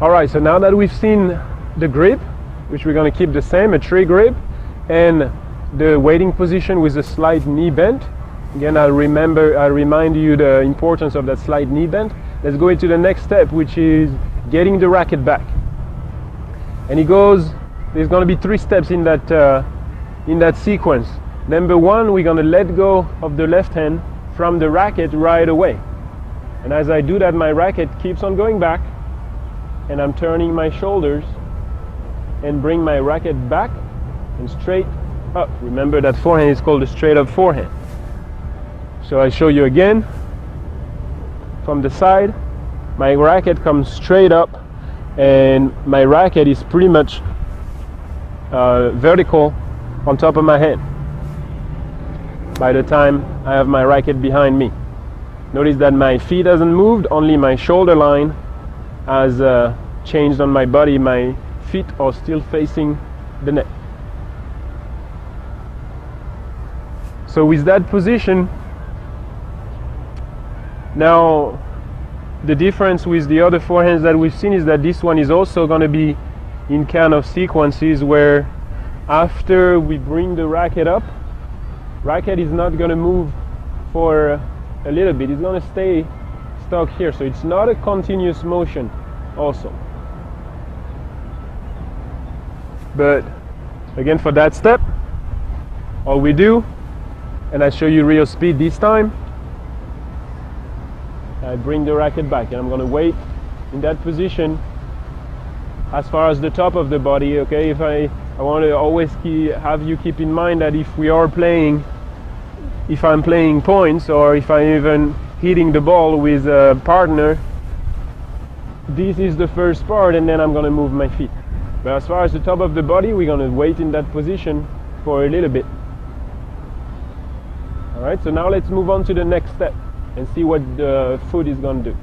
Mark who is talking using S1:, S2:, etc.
S1: Alright, so now that we've seen the grip, which we're going to keep the same, a tree grip, and the waiting position with a slight knee bend. Again, I remind you the importance of that slight knee bend. Let's go into the next step, which is getting the racket back. And there's going to be 3 steps in that sequence. Number 1, we're going to let go of the left hand from the racket right away. And as I do that, my racket keeps on going back, and I'm turning my shoulders and bring my racket back and straight up. Remember that forehand is called a straight up forehand. So I show you again. From the side, my racket comes straight up, and my racket is pretty much vertical on top of my head by the time I have my racket behind me. Notice that my feet hasn't moved, only my shoulder line has changed on my body. My feet are still facing the net. So with that position, now the difference with the other forehands that we've seen is that this one is also going to be in kind of sequences where after we bring the racket up, racket is not going to move for a little bit, it's going to stay stuck here, so it's not a continuous motion also. But again, for that step, all we do, and I show you real speed this time, I bring the racket back, and I'm going to wait in that position as far as the top of the body. Okay, I want to always have you keep in mind that if I'm playing points, or if I'm even hitting the ball with a partner, this is the first part, and then I'm going to move my feet. But as far as the top of the body, we're going to wait in that position for a little bit. Alright, so now let's move on to the next step and see what the foot is going to do.